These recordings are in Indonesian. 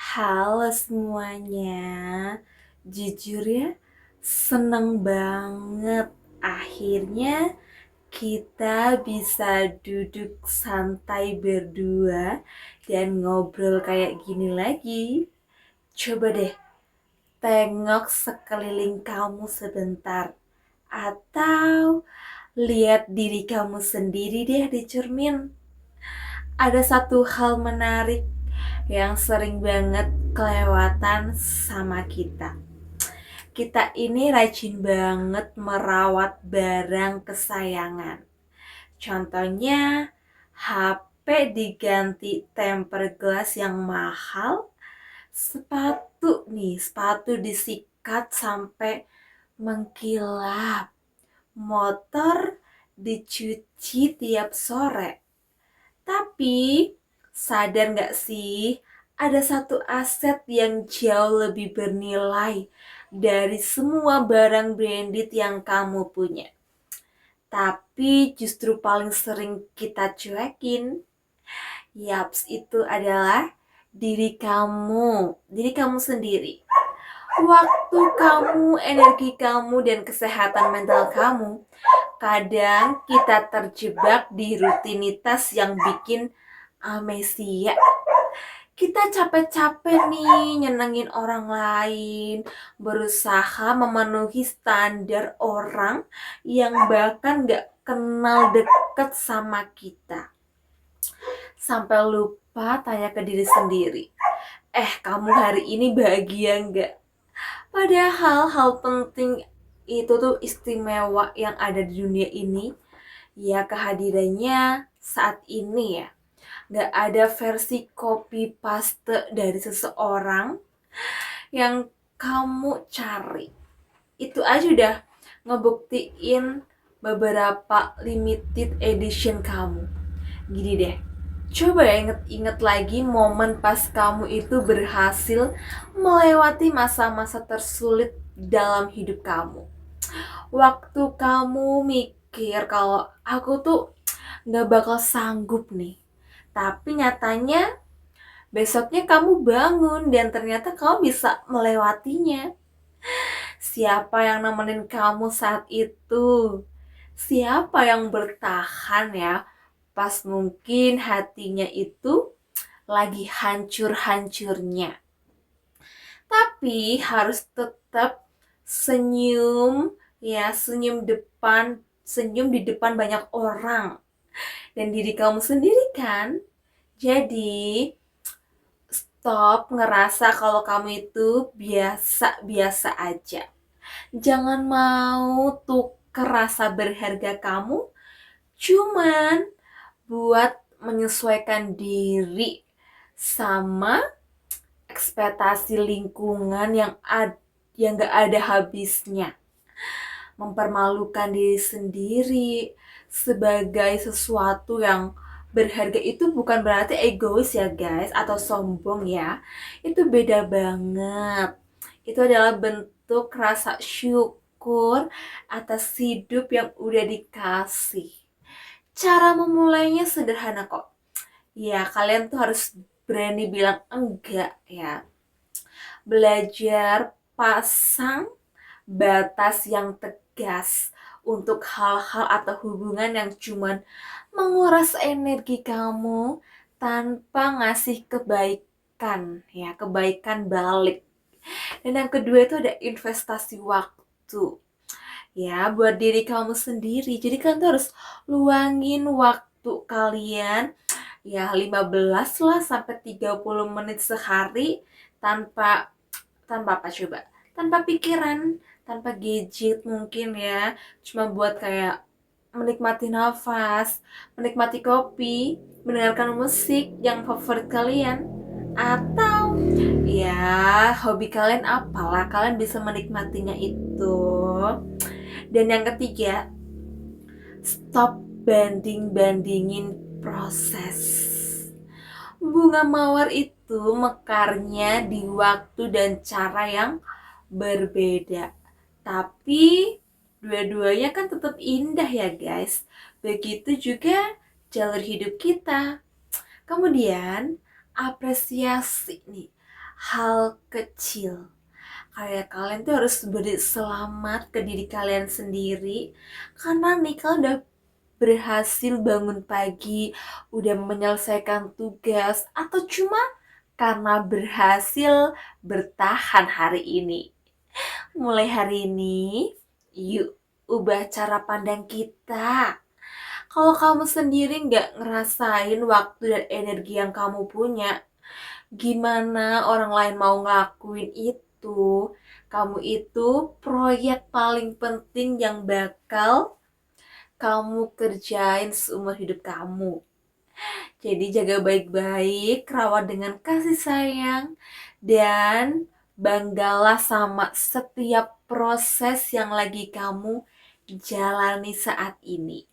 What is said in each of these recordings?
Halo semuanya, jujur ya, seneng banget. Akhirnya kita bisa duduk santai berdua dan ngobrol kayak gini lagi. Coba deh, tengok sekeliling kamu sebentar. Atau lihat diri kamu sendiri deh di cermin. Ada satu hal menarik yang sering banget kelewatan sama kita. Kita ini rajin banget merawat barang kesayangan. Contohnya, HP diganti tempered glass yang mahal, sepatu disikat sampai mengkilap, motor dicuci tiap sore. Tapi, sadar gak sih, ada satu aset yang jauh lebih bernilai dari semua barang branded yang kamu punya. Tapi justru paling sering kita cuekin. Yaps, itu adalah diri kamu sendiri. Waktu kamu, energi kamu, dan kesehatan mental kamu, kadang kita terjebak di rutinitas yang bikin amnesia. Kita capek-capek nih nyenengin orang lain, berusaha memenuhi standar orang yang bahkan gak kenal deket sama kita. Sampai lupa tanya ke diri sendiri, kamu hari ini bahagia gak? Padahal hal penting itu tuh istimewa yang ada di dunia ini, ya kehadirannya saat ini ya. Gak ada versi copy paste dari seseorang yang kamu cari. Itu aja udah ngebuktiin beberapa limited edition kamu. Gini deh, coba ya inget-inget lagi momen pas kamu itu berhasil melewati masa-masa tersulit dalam hidup kamu. Waktu kamu mikir kalau aku tuh gak bakal sanggup nih. Tapi nyatanya besoknya kamu bangun dan ternyata kamu bisa melewatinya. Siapa yang nemenin kamu saat itu? Siapa yang bertahan ya pas mungkin hatinya itu lagi hancur-hancurnya? Tapi harus tetap senyum ya, senyum di depan banyak orang dan diri kamu sendiri kan. Jadi stop ngerasa kalau kamu itu biasa-biasa aja. Jangan mau tuker rasa berharga kamu cuman buat menyesuaikan diri sama ekspektasi lingkungan yang gak ada habisnya. Mempermalukan diri sendiri sebagai sesuatu yang berharga itu bukan berarti egois ya guys, atau sombong ya. Itu beda banget. Itu adalah bentuk rasa syukur atas hidup yang udah dikasih. Cara memulainya sederhana kok. Ya, kalian tuh harus berani bilang enggak ya. Belajar pasang batas yang tegas untuk hal-hal atau hubungan yang cuman menguras energi kamu tanpa ngasih kebaikan ya, kebaikan balik. Dan yang kedua itu ada investasi waktu ya buat diri kamu sendiri. Jadi kalian tuh harus luangin waktu kalian ya 15 lah sampai 30 menit sehari tanpa tanpa apa coba? Tanpa pikiran, tanpa gadget mungkin ya. Cuma buat kayak menikmati nafas, menikmati kopi, mendengarkan musik yang favorit kalian, atau ya hobi kalian apalah, kalian bisa menikmatinya itu. Dan yang ketiga, stop banding-bandingin proses. Bunga mawar itu mekarnya di waktu dan cara yang berbeda. Tapi dua-duanya kan tetap indah ya guys. Begitu juga jalur hidup kita. Kemudian apresiasi nih. hal kecil. Kayak kalian tuh harus beri selamat ke diri kalian sendiri karena nih kalian udah berhasil bangun pagi, udah menyelesaikan tugas, atau cuma karena berhasil bertahan hari ini. Mulai hari ini, yuk ubah cara pandang kita. Kalau kamu sendiri nggak ngerasain waktu dan energi yang kamu punya, gimana orang lain mau ngelakuin itu? Kamu itu proyek paling penting yang bakal kamu kerjain seumur hidup kamu. Jadi jaga baik-baik, rawat dengan kasih sayang, dan banggalah sama setiap proses yang lagi kamu jalani saat ini.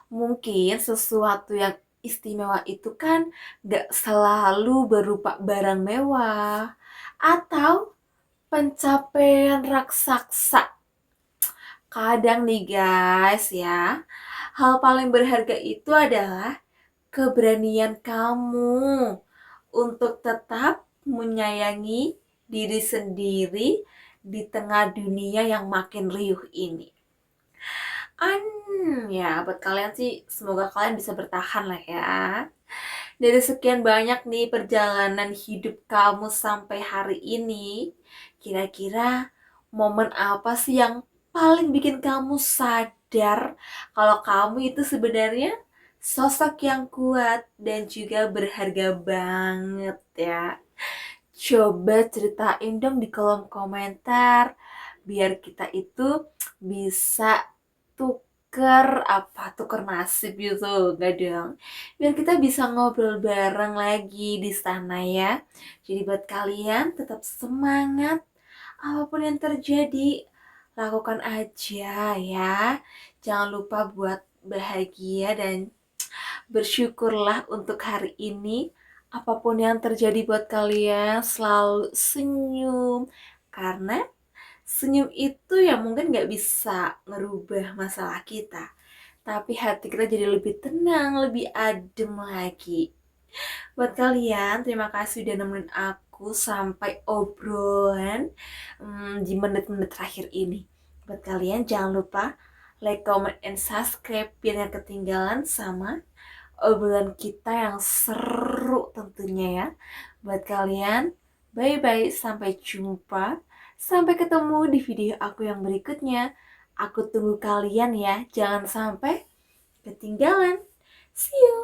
Mungkin sesuatu yang istimewa itu kan gak selalu berupa barang mewah atau pencapaian raksasa. Kadang nih guys ya, hal paling berharga itu adalah keberanian kamu untuk tetap menyayangi diri sendiri di tengah dunia yang makin riuh ini. Ya buat kalian sih semoga kalian bisa bertahan lah ya. Dari sekian banyak nih perjalanan hidup kamu sampai hari ini, kira-kira momen apa sih yang paling bikin kamu sadar kalau kamu itu sebenarnya sosok yang kuat dan juga berharga banget ya? Coba ceritain dong di kolom komentar biar kita itu bisa tuker nasib gitu, gak dong, biar kita bisa ngobrol bareng lagi di sana ya. Jadi buat kalian tetap semangat, apapun yang terjadi lakukan aja ya, jangan lupa buat bahagia dan bersyukurlah untuk hari ini. Apapun yang terjadi buat kalian selalu senyum, karena senyum itu ya mungkin gak bisa ngerubah masalah kita, tapi hati kita jadi lebih tenang, lebih adem lagi. Buat kalian, terima kasih udah nemenin aku sampai obrolan di menit-menit terakhir ini. Buat kalian jangan lupa like, comment, and subscribe biar gak ketinggalan sama obrolan kita yang seru tentunya ya. Buat kalian, bye-bye, sampai jumpa. Sampai ketemu di video aku yang berikutnya. Aku tunggu kalian ya, jangan sampai ketinggalan. See you!